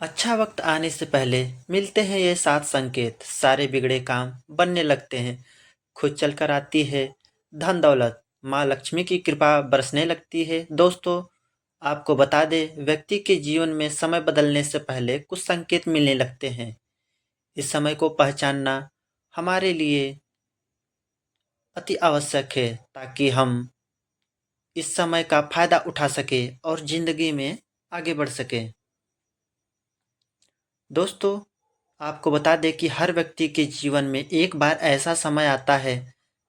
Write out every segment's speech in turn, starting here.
अच्छा वक्त आने से पहले मिलते हैं ये 7 संकेत, सारे बिगड़े काम बनने लगते हैं। खुद चलकर आती है धन दौलत, माँ लक्ष्मी की कृपा बरसने लगती है। दोस्तों, आपको बता दें, व्यक्ति के जीवन में समय बदलने से पहले कुछ संकेत मिलने लगते हैं। इस समय को पहचानना हमारे लिए अति आवश्यक है, ताकि हम इस समय का फायदा उठा सके और जिंदगी में आगे बढ़ सके। दोस्तों, आपको बता दें कि हर व्यक्ति के जीवन में एक बार ऐसा समय आता है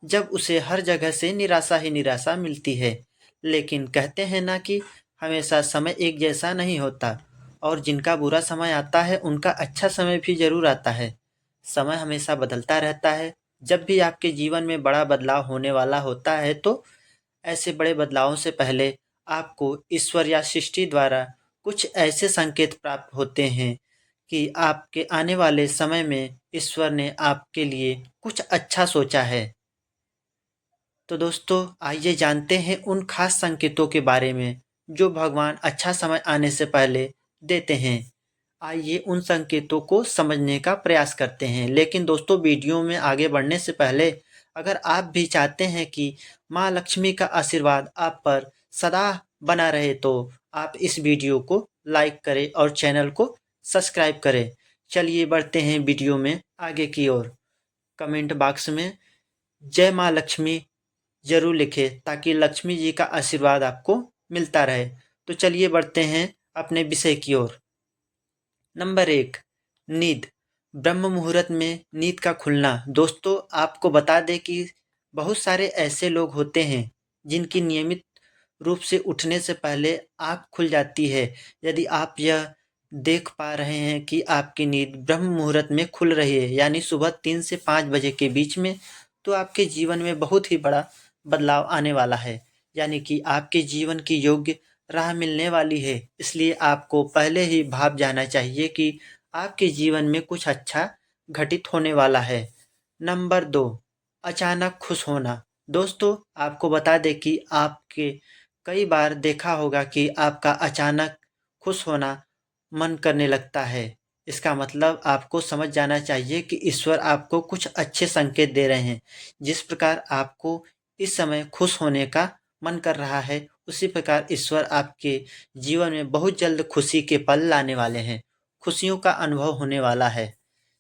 जब उसे हर जगह से निराशा ही निराशा मिलती है। लेकिन कहते हैं ना कि हमेशा समय एक जैसा नहीं होता, और जिनका बुरा समय आता है उनका अच्छा समय भी ज़रूर आता है। समय हमेशा बदलता रहता है। जब भी आपके जीवन में बड़ा बदलाव होने वाला होता है, तो ऐसे बड़े बदलावों से पहले आपको ईश्वर या सृष्टि द्वारा कुछ ऐसे संकेत प्राप्त होते हैं कि आपके आने वाले समय में ईश्वर ने आपके लिए कुछ अच्छा सोचा है। तो दोस्तों, आइए जानते हैं उन खास संकेतों के बारे में जो भगवान अच्छा समय आने से पहले देते हैं। आइए उन संकेतों को समझने का प्रयास करते हैं। लेकिन दोस्तों, वीडियो में आगे बढ़ने से पहले अगर आप भी चाहते हैं कि माँ लक्ष्मी का आशीर्वाद आप पर सदा बना रहे, तो आप इस वीडियो को लाइक करें और चैनल को सब्सक्राइब करें। चलिए बढ़ते हैं वीडियो में आगे की ओर। कमेंट बॉक्स में जय माँ लक्ष्मी ज़रूर लिखें, ताकि लक्ष्मी जी का आशीर्वाद आपको मिलता रहे। तो चलिए बढ़ते हैं अपने विषय की ओर। नंबर 1, नींद। ब्रह्म मुहूर्त में नींद का खुलना। दोस्तों, आपको बता दें कि बहुत सारे ऐसे लोग होते हैं जिनकी नियमित रूप से उठने से पहले आँख खुल जाती है। यदि आप यह देख पा रहे हैं कि आपकी नींद ब्रह्म मुहूर्त में खुल रही है, यानी सुबह 3 से 5 बजे के बीच में, तो आपके जीवन में बहुत ही बड़ा बदलाव आने वाला है। यानी कि आपके जीवन की योग्य राह मिलने वाली है। इसलिए आपको पहले ही भाप जाना चाहिए कि आपके जीवन में कुछ अच्छा घटित होने वाला है। नंबर 2, अचानक खुश होना। दोस्तों, आपको बता दें कि आपके कई बार देखा होगा कि आपका अचानक खुश होना मन करने लगता है। इसका मतलब आपको समझ जाना चाहिए कि ईश्वर आपको कुछ अच्छे संकेत दे रहे हैं। जिस प्रकार आपको इस समय खुश होने का मन कर रहा है, उसी प्रकार ईश्वर आपके जीवन में बहुत जल्द खुशी के पल लाने वाले हैं। खुशियों का अनुभव होने वाला है।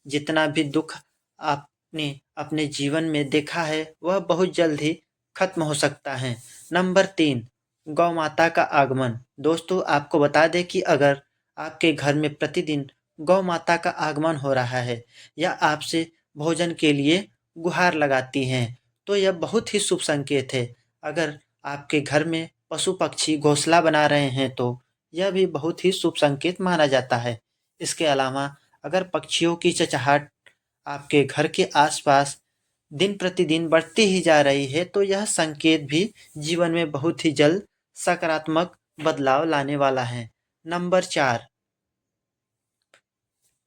जितना भी दुख आपने अपने जीवन में देखा है, वह बहुत जल्द ही खत्म हो सकता है। नंबर 3, गौ माता का आगमन। दोस्तों, आपको बता दें कि अगर आपके घर में प्रतिदिन गौ माता का आगमन हो रहा है या आपसे भोजन के लिए गुहार लगाती हैं, तो यह बहुत ही शुभ संकेत है। अगर आपके घर में पशु पक्षी घोंसला बना रहे हैं, तो यह भी बहुत ही शुभ संकेत माना जाता है। इसके अलावा अगर पक्षियों की चहचहाट आपके घर के आसपास दिन प्रतिदिन बढ़ती ही जा रही है, तो यह संकेत भी जीवन में बहुत ही जल्द सकारात्मक बदलाव लाने वाला है। नंबर 4,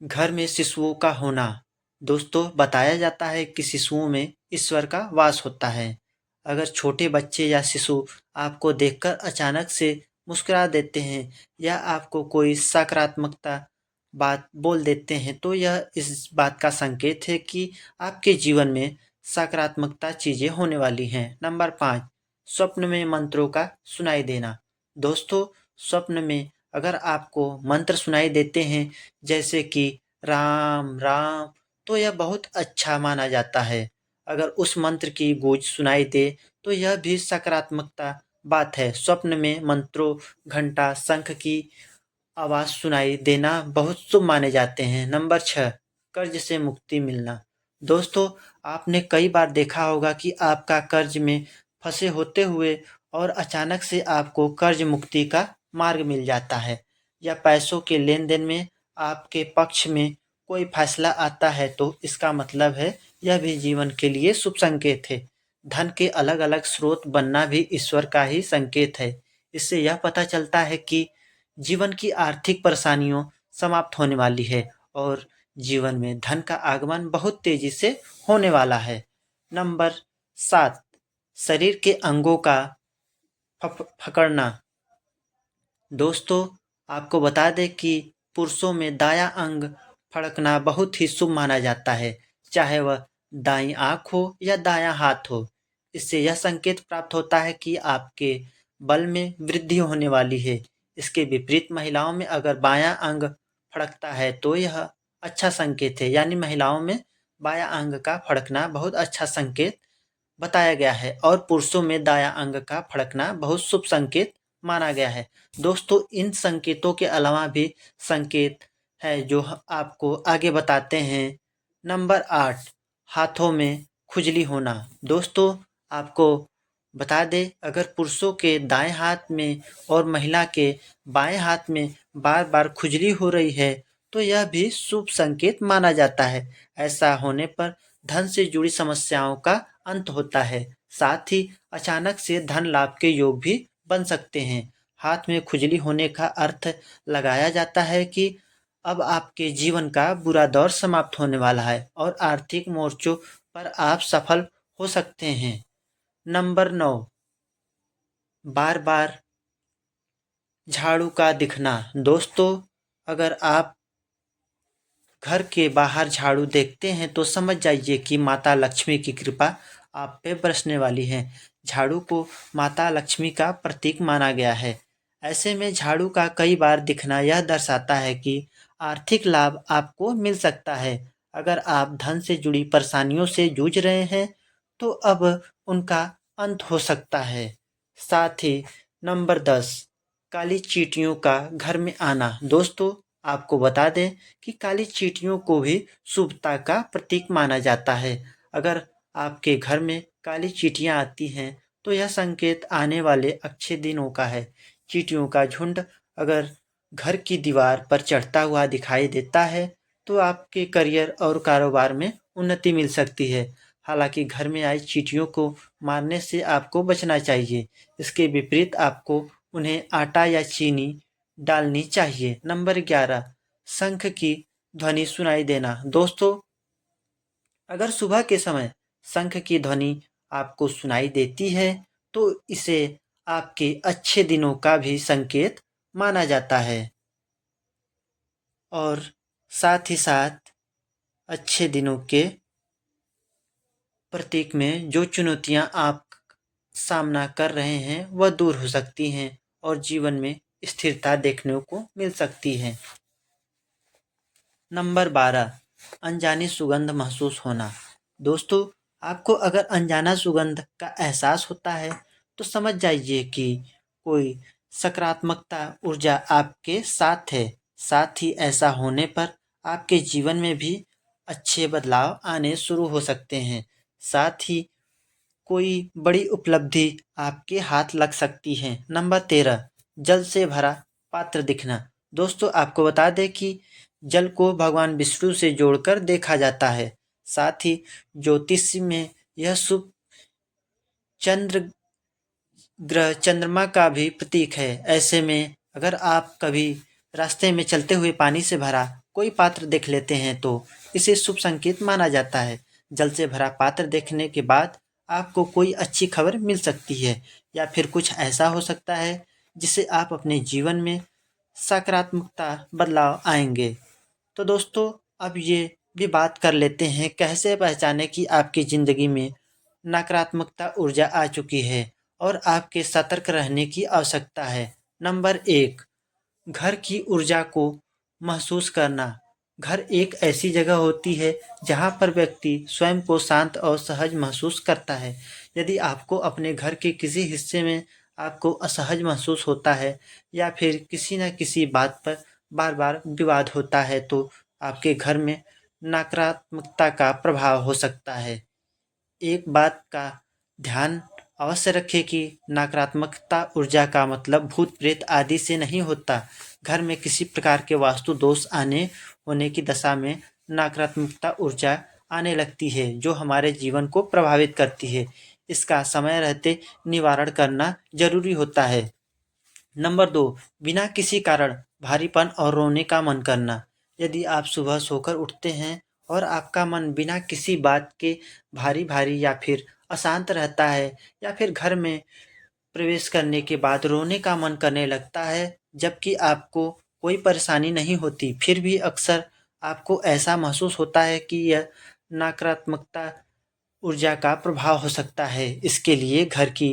घर में शिशुओं का होना। दोस्तों, बताया जाता है कि शिशुओं में ईश्वर का वास होता है। अगर छोटे बच्चे या शिशु आपको देखकर अचानक से मुस्कुरा देते हैं या आपको कोई सकारात्मकता बात बोल देते हैं, तो यह इस बात का संकेत है कि आपके जीवन में सकारात्मकता चीज़ें होने वाली हैं। नंबर 5, स्वप्न में मंत्रों का सुनाई देना। दोस्तों, स्वप्न में अगर आपको मंत्र सुनाई देते हैं, जैसे कि राम राम, तो यह बहुत अच्छा माना जाता है। अगर उस मंत्र की गूंज सुनाई दे, तो यह भी सकारात्मकता बात है। स्वप्न में मंत्रों, घंटा, शंख की आवाज़ सुनाई देना बहुत शुभ माने जाते हैं। नंबर 6, कर्ज से मुक्ति मिलना। दोस्तों, आपने कई बार देखा होगा कि आपका कर्ज में फंसे होते हुए और अचानक से आपको कर्ज मुक्ति का मार्ग मिल जाता है, या पैसों के लेन-देन में आपके पक्ष में कोई फैसला आता है, तो इसका मतलब है यह भी जीवन के लिए शुभ संकेत है। धन के अलग-अलग स्रोत बनना भी ईश्वर का ही संकेत है। इससे यह पता चलता है कि जीवन की आर्थिक परेशानियों समाप्त होने वाली है और जीवन में धन का आगमन बहुत तेजी से होने वाला है। नंबर 7, शरीर के अंगों का फकड़ना। दोस्तों, आपको बता दें कि पुरुषों में दायां अंग फड़कना बहुत ही शुभ माना जाता है, चाहे वह दाईं आंख हो या दायां हाथ हो। इससे यह संकेत प्राप्त होता है कि आपके बल में वृद्धि होने वाली है। इसके विपरीत महिलाओं में अगर बायां अंग फड़कता है तो यह अच्छा संकेत है, यानी महिलाओं में बायां अंग का फड़कना बहुत अच्छा संकेत बताया गया है और पुरुषों में दायां अंग का फड़कना बहुत शुभ संकेत माना गया है। दोस्तों, इन संकेतों के अलावा भी संकेत है जो आपको आगे बताते हैं। नंबर 8, हाथों में खुजली होना। दोस्तों, आपको बता दें, अगर पुरुषों के दाएं हाथ में और महिला के बाएं हाथ में बार बार खुजली हो रही है तो यह भी शुभ संकेत माना जाता है। ऐसा होने पर धन से जुड़ी समस्याओं का अंत होता है। साथ ही अचानक से धन लाभ के योग भी बन सकते हैं। हाथ में खुजली होने का अर्थ लगाया जाता है कि अब आपके जीवन का बुरा दौर समाप्त होने वाला है और आर्थिक मोर्चों पर आप सफल हो सकते हैं। नंबर 9, बार बार झाड़ू का दिखना। दोस्तों, अगर आप घर के बाहर झाड़ू देखते हैं तो समझ जाइए कि माता लक्ष्मी की कृपा आप पे बरसने वाली है। झाड़ू को माता लक्ष्मी का प्रतीक माना गया है। ऐसे में झाड़ू का कई बार दिखना यह दर्शाता है कि आर्थिक लाभ आपको मिल सकता है। अगर आप धन से जुड़ी परेशानियों से जूझ रहे हैं तो अब उनका अंत हो सकता है। साथ ही नंबर 10, काली चींटियों का घर में आना। दोस्तों, आपको बता दें कि काली चींटियों को भी शुभता का प्रतीक माना जाता है। अगर आपके घर में काली चींटियां आती हैं तो यह संकेत आने वाले अच्छे दिनों का है। चींटियों का झुंड अगर घर की दीवार पर चढ़ता हुआ दिखाई देता है तो आपके करियर और कारोबार में उन्नति मिल सकती है। हालांकि घर में आई चींटियों को मारने से आपको बचना चाहिए। इसके विपरीत आपको उन्हें आटा या चीनी डालनी चाहिए। नंबर 11, शंख की ध्वनि सुनाई देना। दोस्तों, अगर सुबह के समय शंख की ध्वनि आपको सुनाई देती है तो इसे आपके अच्छे दिनों का भी संकेत माना जाता है और साथ ही साथ अच्छे दिनों के प्रतीक में जो चुनौतियां आप सामना कर रहे हैं वह दूर हो सकती हैं और जीवन में स्थिरता देखने को मिल सकती है। नंबर 12, अनजानी सुगंध महसूस होना। दोस्तों, आपको अगर अनजाना सुगंध का एहसास होता है तो समझ जाइए कि कोई सकारात्मकता ऊर्जा आपके साथ है। साथ ही ऐसा होने पर आपके जीवन में भी अच्छे बदलाव आने शुरू हो सकते हैं। साथ ही कोई बड़ी उपलब्धि आपके हाथ लग सकती है। नंबर 13, जल से भरा पात्र दिखना। दोस्तों, आपको बता दें कि जल को भगवान विष्णु से जोड़कर देखा जाता है। साथ ही ज्योतिष में यह शुभ चंद्र ग्रह चंद्रमा का भी प्रतीक है। ऐसे में अगर आप कभी रास्ते में चलते हुए पानी से भरा कोई पात्र देख लेते हैं तो इसे शुभ संकेत माना जाता है। जल से भरा पात्र देखने के बाद आपको कोई अच्छी खबर मिल सकती है या फिर कुछ ऐसा हो सकता है जिससे आप अपने जीवन में सकारात्मकता बदलाव आएंगे। तो दोस्तों, अब ये भी बात कर लेते हैं कैसे पहचाने कि आपकी ज़िंदगी में नकारात्मकता ऊर्जा आ चुकी है और आपके सतर्क रहने की आवश्यकता है। नंबर 1, घर की ऊर्जा को महसूस करना। घर एक ऐसी जगह होती है जहाँ पर व्यक्ति स्वयं को शांत और सहज महसूस करता है। यदि आपको अपने घर के किसी हिस्से में आपको असहज महसूस होता है या फिर किसी न किसी बात पर बार बार विवाद होता है तो आपके घर में नकारात्मकता का प्रभाव हो सकता है। एक बात का ध्यान अवश्य रखें कि नकारात्मकता ऊर्जा का मतलब भूत प्रेत आदि से नहीं होता। घर में किसी प्रकार के वास्तु दोष आने होने की दशा में नकारात्मकता ऊर्जा आने लगती है जो हमारे जीवन को प्रभावित करती है। इसका समय रहते निवारण करना जरूरी होता है। नंबर 2, बिना किसी कारण भारीपन और रोने का मन करना। यदि आप सुबह सोकर उठते हैं और आपका मन बिना किसी बात के भारी भारी या फिर अशांत रहता है या फिर घर में प्रवेश करने के बाद रोने का मन करने लगता है जबकि आपको कोई परेशानी नहीं होती, फिर भी अक्सर आपको ऐसा महसूस होता है कि यह नकारात्मकता ऊर्जा का प्रभाव हो सकता है। इसके लिए घर की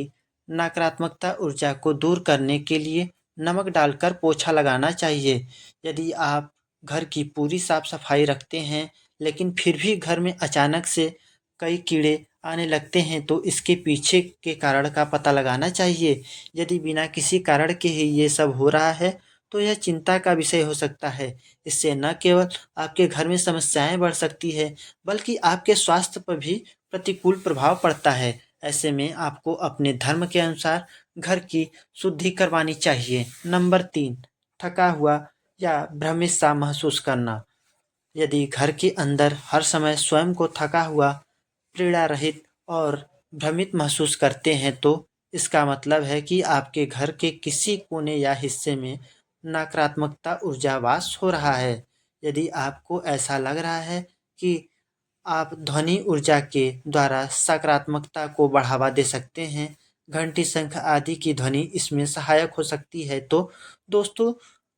नकारात्मकता ऊर्जा को दूर करने के लिए नमक डालकर पोछा लगाना चाहिए। यदि आप घर की पूरी साफ सफाई रखते हैं, लेकिन फिर भी घर में अचानक से कई कीड़े आने लगते हैं, तो इसके पीछे के कारण का पता लगाना चाहिए। यदि बिना किसी कारण के ही ये सब हो रहा है, तो यह चिंता का विषय हो सकता है। इससे न केवल आपके घर में समस्याएं बढ़ सकती है, बल्कि आपके स्वास्थ्य पर भी प्रतिकूल प्रभाव पड़ता है। ऐसे में आपको अपने धर्म के अनुसार घर की शुद्धि करवानी चाहिए। नंबर 3, थका हुआ या भ्रमित सा महसूस करना। यदि घर के अंदर हर समय स्वयं को थका हुआ, पीड़ा रहित और भ्रमित महसूस करते हैं, तो इसका मतलब है कि आपके घर के किसी कोने या हिस्से में नकारात्मकता ऊर्जा वास हो रहा है। यदि आपको ऐसा लग रहा है कि आप ध्वनि ऊर्जा के द्वारा सकारात्मकता को बढ़ावा दे सकते हैं, घंटी, शंख आदि की ध्वनि इसमें सहायक हो सकती है। तो दोस्तों,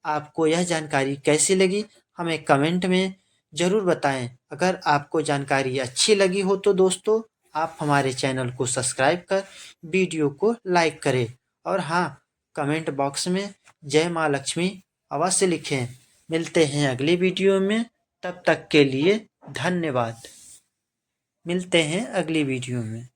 आपको यह जानकारी कैसी लगी, हमें कमेंट में ज़रूर बताएं। अगर आपको जानकारी अच्छी लगी हो तो दोस्तों, आप हमारे चैनल को सब्सक्राइब कर वीडियो को लाइक करें। और हाँ, कमेंट बॉक्स में जय माँ लक्ष्मी अवश्य लिखें। मिलते हैं अगली वीडियो में, तब तक के लिए धन्यवाद। मिलते हैं अगली वीडियो में।